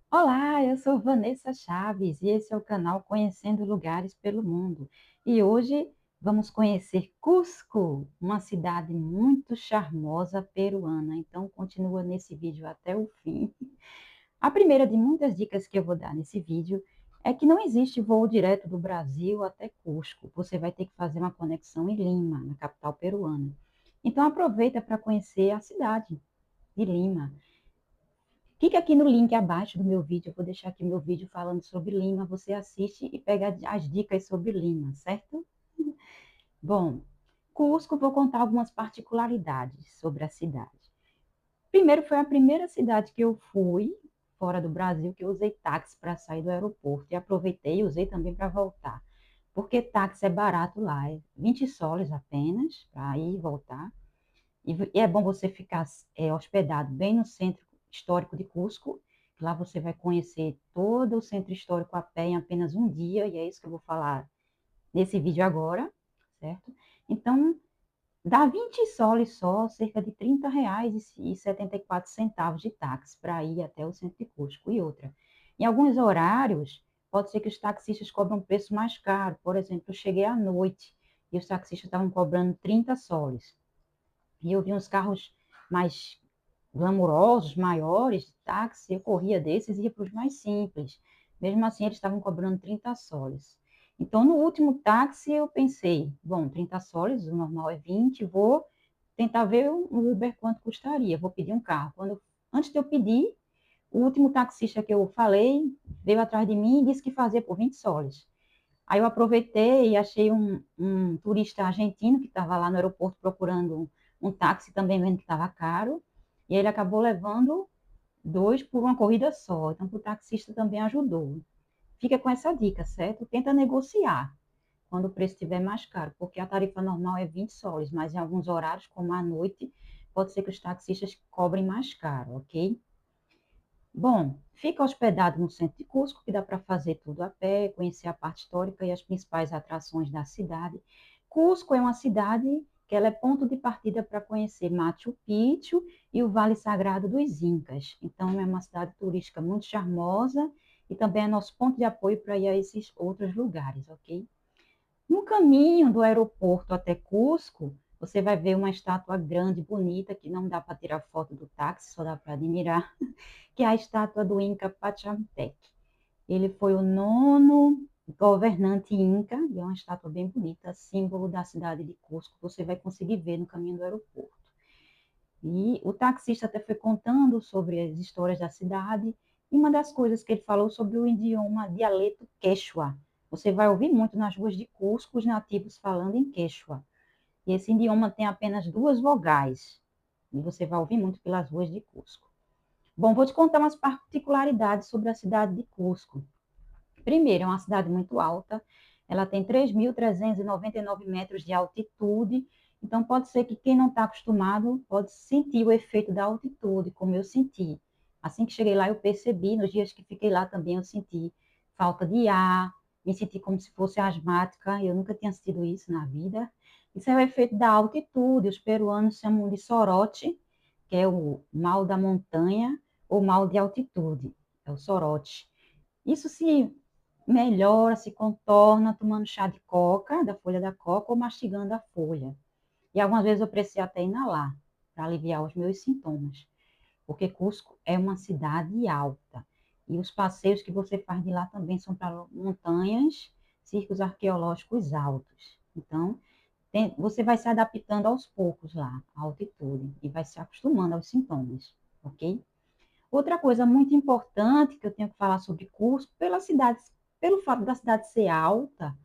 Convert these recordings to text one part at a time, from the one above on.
Olá, eu sou Vanessa Chaves e esse é o canal Conhecendo Lugares pelo Mundo. E hoje vamos conhecer Cusco, uma cidade muito charmosa peruana. Então continua nesse vídeo até o fim. A primeira de muitas dicas que eu vou dar nesse vídeo é que não existe voo direto do Brasil até Cusco. Você vai ter que fazer uma conexão em Lima, na capital peruana. Então aproveita para conhecer a cidade de Lima. Clica aqui no link abaixo do meu vídeo, eu vou deixar aqui meu vídeo falando sobre Lima, você assiste e pega as dicas sobre Lima, certo? Bom, Cusco, vou contar algumas particularidades sobre a cidade. Primeiro, foi a primeira cidade que eu fui, fora do Brasil, que eu usei táxi para sair do aeroporto, e aproveitei e usei também para voltar, porque táxi é barato lá, é 20 soles apenas, para ir e voltar, e é bom você ficar hospedado bem no centro histórico de Cusco. Lá você vai conhecer todo o centro histórico a pé em apenas um dia, e é isso que eu vou falar nesse vídeo agora, certo? Então, dá 20 soles só, cerca de R$ 30,74 de táxi para ir até o centro de Cusco. E outra, em alguns horários, pode ser que os taxistas cobram um preço mais caro. Por exemplo, eu cheguei à noite e os taxistas estavam cobrando 30 soles. E eu vi uns carros mais glamurosos, maiores, de táxi, eu corria desses e ia para os mais simples. Mesmo assim, eles estavam cobrando 30 soles. Então, no último táxi, eu pensei, bom, 30 soles, o normal é 20, vou tentar ver um Uber quanto custaria, vou pedir um carro. Antes de eu pedir, o último taxista que eu falei veio atrás de mim e disse que fazia por 20 soles. Aí eu aproveitei e achei um turista argentino que estava lá no aeroporto procurando um táxi, também vendo que estava caro, e ele acabou levando dois por uma corrida só. Então, o taxista também ajudou. Fica com essa dica, certo? Tenta negociar quando o preço estiver mais caro, porque a tarifa normal é 20 soles, mas em alguns horários, como à noite, pode ser que os taxistas cobrem mais caro, ok? Bom, fica hospedado no centro de Cusco, que dá para fazer tudo a pé, conhecer a parte histórica e as principais atrações da cidade. Cusco é uma cidade que ela é ponto de partida para conhecer Machu Picchu e o Vale Sagrado dos Incas. Então, é uma cidade turística muito charmosa e também é nosso ponto de apoio para ir a esses outros lugares, ok? No caminho do aeroporto até Cusco, você vai ver uma estátua grande, bonita, que não dá para tirar foto do táxi, só dá para admirar, que é a estátua do Inca Pachantec. Ele foi o nono governante Inca, e é uma estátua bem bonita, símbolo da cidade de Cusco, você vai conseguir ver no caminho do aeroporto. E o taxista até foi contando sobre as histórias da cidade, e uma das coisas que ele falou sobre o idioma dialeto quechua. Você vai ouvir muito nas ruas de Cusco os nativos falando em quechua. E esse idioma tem apenas duas vogais, e você vai ouvir muito pelas ruas de Cusco. Bom, vou te contar umas particularidades sobre a cidade de Cusco. Primeiro, é uma cidade muito alta, ela tem 3.399 metros de altitude, então pode ser que quem não está acostumado pode sentir o efeito da altitude, como eu senti. Assim que cheguei lá, eu percebi, nos dias que fiquei lá também, eu senti falta de ar, me senti como se fosse asmática, eu nunca tinha sentido isso na vida. Isso é o efeito da altitude, os peruanos chamam de sorote, que é o mal da montanha, ou mal de altitude, é o sorote. Isso se melhora, se contorna tomando chá de coca, da folha da coca, ou mastigando a folha. E algumas vezes eu precisei até inalar, para aliviar os meus sintomas. Porque Cusco é uma cidade alta. E os passeios que você faz de lá também são para montanhas, circos arqueológicos altos. Então, você vai se adaptando aos poucos lá, à altitude, e vai se acostumando aos sintomas, ok? Outra coisa muito importante que eu tenho que falar sobre Cusco, pelo fato da cidade ser alta,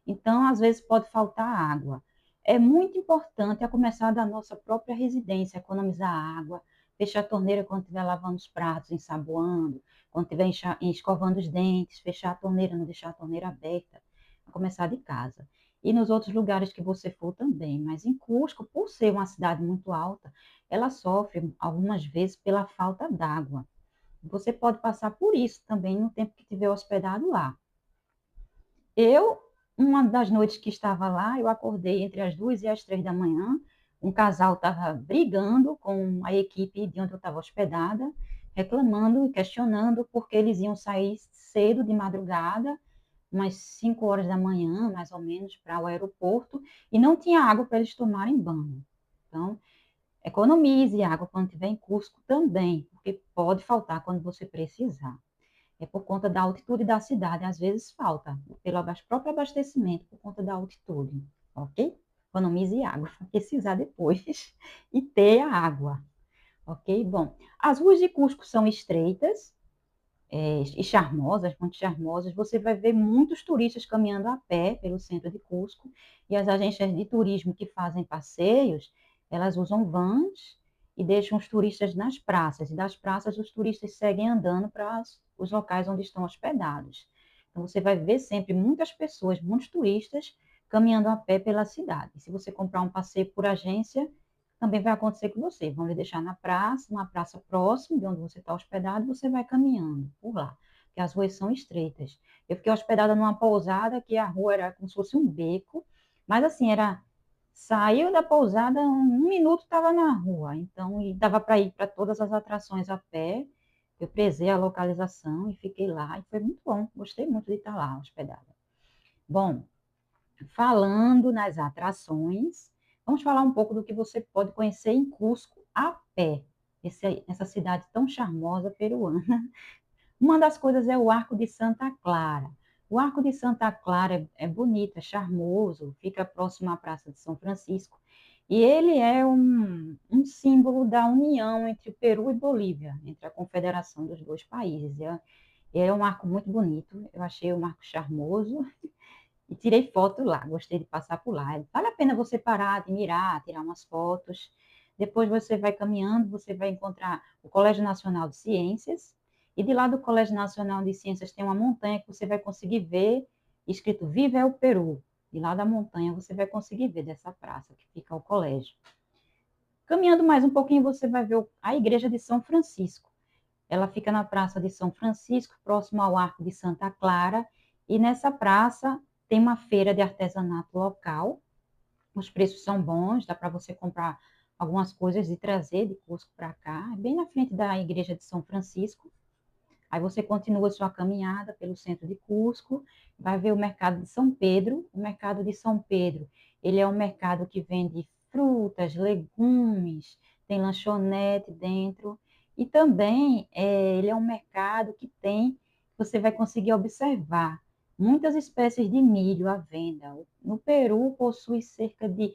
então às vezes pode faltar água. É muito importante a começar da nossa própria residência, economizar água, fechar a torneira quando estiver lavando os pratos, ensaboando, quando estiver escovando os dentes, fechar a torneira, não deixar a torneira aberta, a começar de casa. E nos outros lugares que você for também, mas em Cusco, por ser uma cidade muito alta, ela sofre algumas vezes pela falta d'água. Você pode passar por isso também no tempo que estiver hospedado lá. Eu, uma das noites que estava lá, eu acordei entre as 2 e as 3 da manhã. Um casal estava brigando com a equipe de onde eu estava hospedada. reclamando e questionando porque eles iam sair cedo de madrugada, umas 5 horas da manhã, mais ou menos, para o aeroporto, e não tinha água para eles tomarem banho. Então, economize água quando estiver em Cusco também, porque pode faltar quando você precisar. É por conta da altitude da cidade, às vezes falta, pelo próprio abastecimento, por conta da altitude, ok? Economize água para precisar depois e ter a água, ok? Bom, as ruas de Cusco são estreitas e charmosas, muito charmosas. Você vai ver muitos turistas caminhando a pé pelo centro de Cusco e as agências de turismo que fazem passeios, elas usam vans e deixam os turistas nas praças. E das praças os turistas seguem andando para os locais onde estão hospedados. Então você vai ver sempre muitas pessoas, muitos turistas caminhando a pé pela cidade. Se você comprar um passeio por agência, também vai acontecer com você. Vão lhe deixar na praça, uma praça próxima de onde você está hospedado, você vai caminhando por lá, porque as ruas são estreitas. Eu fiquei hospedada numa pousada que a rua era como se fosse um beco, mas assim, saiu da pousada, um minuto estava na rua, então, e dava para ir para todas as atrações a pé. Eu prezei a localização e fiquei lá, e foi muito bom, gostei muito de estar lá hospedada. Bom, falando nas atrações, vamos falar um pouco do que você pode conhecer em Cusco a pé, essa cidade tão charmosa peruana. Uma das coisas é o Arco de Santa Clara. O Arco de Santa Clara é bonito, é charmoso, fica próximo à Praça de São Francisco. E ele é um símbolo da união entre o Peru e Bolívia, entre a confederação dos dois países. É um arco muito bonito, eu achei um arco charmoso e tirei foto lá, gostei de passar por lá. Vale a pena você parar, admirar, tirar umas fotos. Depois você vai caminhando, você vai encontrar o Colégio Nacional de Ciências, e de lá do Colégio Nacional de Ciências tem uma montanha que você vai conseguir ver, escrito Viva o Peru. E lá da montanha você vai conseguir ver dessa praça que fica o colégio. Caminhando mais um pouquinho, você vai ver a Igreja de São Francisco. Ela fica na Praça de São Francisco, próximo ao Arco de Santa Clara, e nessa praça tem uma feira de artesanato local. Os preços são bons, dá para você comprar algumas coisas e trazer de Cusco para cá, bem na frente da Igreja de São Francisco. Aí você continua sua caminhada pelo centro de Cusco, vai ver o Mercado de São Pedro. O Mercado de São Pedro, ele é um mercado que vende frutas, legumes, tem lanchonete dentro, e também ele é um mercado que você vai conseguir observar muitas espécies de milho à venda. No Peru possui cerca de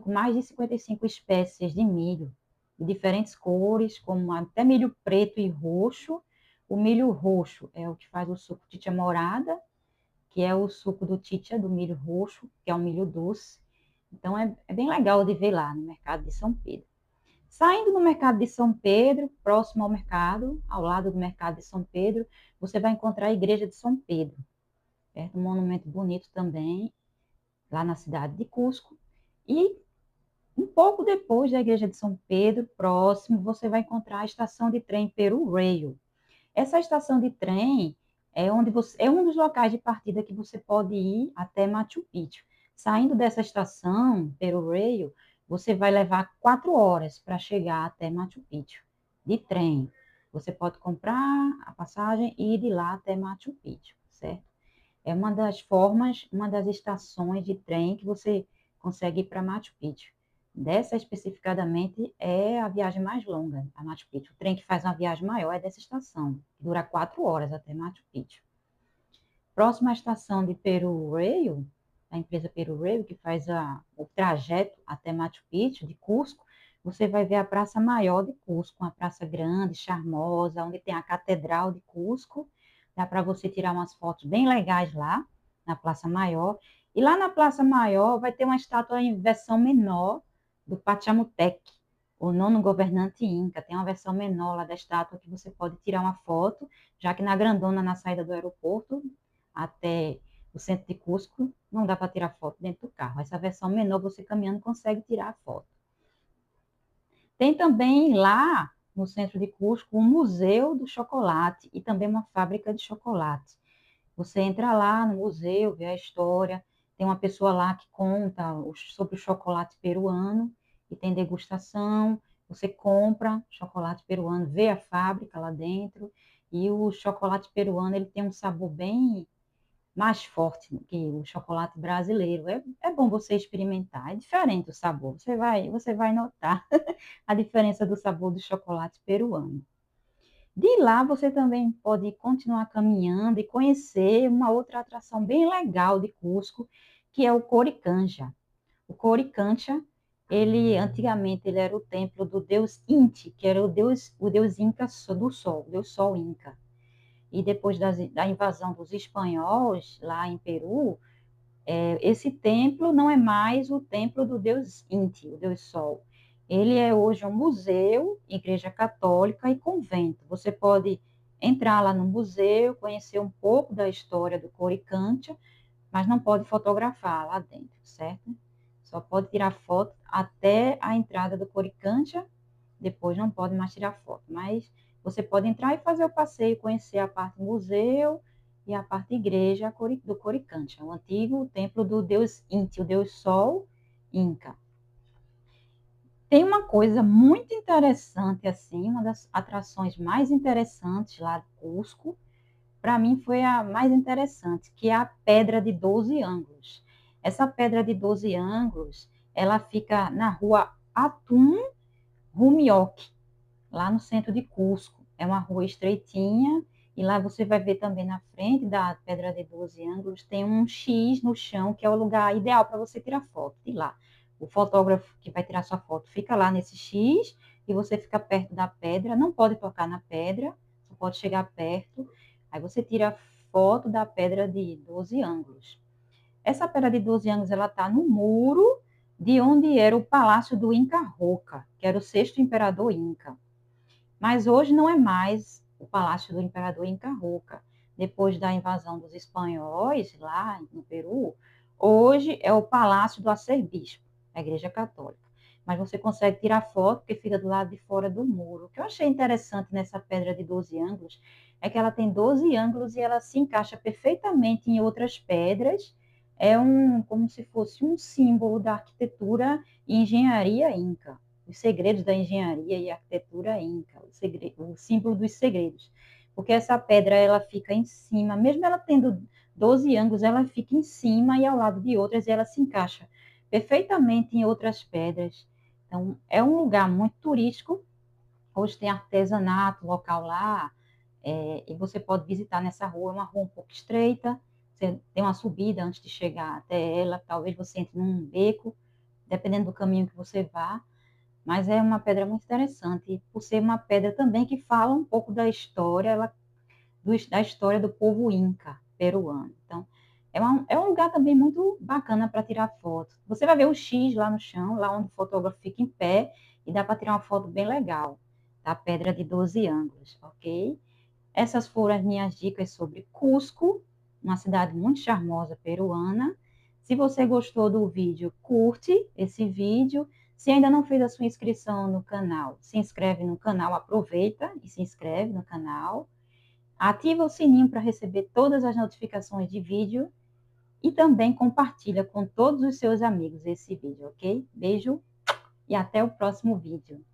mais de 55 espécies de milho, de diferentes cores, como até milho preto e roxo. O milho roxo é o que faz o suco titia morada, que é o suco do titia, do milho roxo, que é um milho doce. Então, é bem legal de ver lá no mercado de São Pedro. Saindo do mercado de São Pedro, próximo ao mercado, ao lado do mercado de São Pedro, você vai encontrar a igreja de São Pedro, perto um monumento bonito também, lá na cidade de Cusco. E um pouco depois da igreja de São Pedro, próximo, você vai encontrar a estação de trem Peru Rail. Essa estação de trem é um dos locais de partida que você pode ir até Machu Picchu. Saindo dessa estação, Peru Rail, você vai levar 4 horas para chegar até Machu Picchu, de trem. Você pode comprar a passagem e ir de lá até Machu Picchu, certo? É uma das formas, uma das estações de trem que você consegue ir para Machu Picchu. Dessa especificadamente é a viagem mais longa a Machu Picchu. O trem que faz uma viagem maior é dessa estação, que dura 4 horas até Machu Picchu. Próxima à estação de Peru Rail, a empresa Peru Rail, que faz o trajeto até Machu Picchu, de Cusco, você vai ver a Praça Maior de Cusco, uma praça grande, charmosa, onde tem a Catedral de Cusco. Dá para você tirar umas fotos bem legais lá, na Praça Maior. E lá na Praça Maior vai ter uma estátua em versão menor do Pachamutec, o nono governante Inca. Tem uma versão menor lá da estátua que você pode tirar uma foto, já que na grandona, na saída do aeroporto, até o centro de Cusco, não dá para tirar foto dentro do carro. Essa versão menor, você caminhando consegue tirar a foto. Tem também lá, no centro de Cusco, um museu do chocolate e também uma fábrica de chocolate. Você entra lá no museu, vê a história, tem uma pessoa lá que conta sobre o chocolate peruano, e tem degustação, Você compra chocolate peruano, vê a fábrica lá dentro, e o chocolate peruano ele tem um sabor bem mais forte do que o chocolate brasileiro. É bom você experimentar, é diferente o sabor. Você vai notar a diferença do sabor do chocolate peruano. De lá, você também pode continuar caminhando e conhecer uma outra atração bem legal de Cusco, que é o Coricancha. O Coricancha, ele antigamente ele era o templo do deus Inti, que era o deus Inca do Sol, o deus Sol Inca. E depois da invasão dos espanhóis lá em Peru, esse templo não é mais o templo do deus Inti, o deus Sol. Ele é hoje um museu, igreja católica e convento. Você pode entrar lá no museu, conhecer um pouco da história do Coricancha, mas não pode fotografar lá dentro, certo? Só pode tirar foto até a entrada do Coricancha, depois não pode mais tirar foto. Mas você pode entrar e fazer o passeio, conhecer a parte museu e a parte igreja do Coricancha, o antigo templo do deus Inti, o deus Sol Inca. Tem uma coisa muito interessante, assim, uma das atrações mais interessantes lá de Cusco, para mim foi a mais interessante, que é a Pedra de 12 Ângulos. Essa Pedra de 12 Ângulos, ela fica na rua Atum Rumioque, lá no centro de Cusco. É uma rua estreitinha, e lá você vai ver também na frente da Pedra de 12 Ângulos, tem um X no chão, que é o lugar ideal para você tirar foto de lá. O fotógrafo que vai tirar sua foto fica lá nesse X, e você fica perto da pedra, não pode tocar na pedra, só pode chegar perto, aí você tira foto da Pedra de 12 Ângulos. Essa Pedra de 12 Ângulos, ela está no muro de onde era o Palácio do Inca Roca, que era o sexto imperador Inca. Mas hoje não é mais o Palácio do Imperador Inca Roca. Depois da invasão dos espanhóis lá no Peru, hoje é o Palácio do Arcebispo, a Igreja Católica. Mas você consegue tirar foto porque fica do lado de fora do muro. O que eu achei interessante nessa pedra de 12 ângulos é que ela tem 12 ângulos e ela se encaixa perfeitamente em outras pedras. É como se fosse um símbolo da arquitetura e engenharia inca, os segredos da engenharia e arquitetura inca, o símbolo dos segredos. Porque essa pedra, ela fica em cima, mesmo ela tendo 12 ângulos, ela fica em cima e ao lado de outras, e ela se encaixa perfeitamente em outras pedras. Então, é um lugar muito turístico. Hoje tem artesanato local lá, e você pode visitar nessa rua. É uma rua um pouco estreita, você tem uma subida antes de chegar até ela, talvez você entre num beco, dependendo do caminho que você vá. Mas é uma pedra muito interessante, por ser uma pedra também que fala um pouco da história, da história do povo Inca peruano. Então, é um lugar também muito bacana para tirar foto. Você vai ver o X lá no chão, lá onde o fotógrafo fica em pé, e dá para tirar uma foto bem legal da Pedra de 12 Ângulos, ok? Essas foram as minhas dicas sobre Cusco, uma cidade muito charmosa peruana. Se você gostou do vídeo, curte esse vídeo. Se ainda não fez a sua inscrição no canal, se inscreve no canal, aproveita e se inscreve no canal. Ativa o sininho para receber todas as notificações de vídeo e também compartilha com todos os seus amigos esse vídeo, ok? Beijo e até o próximo vídeo.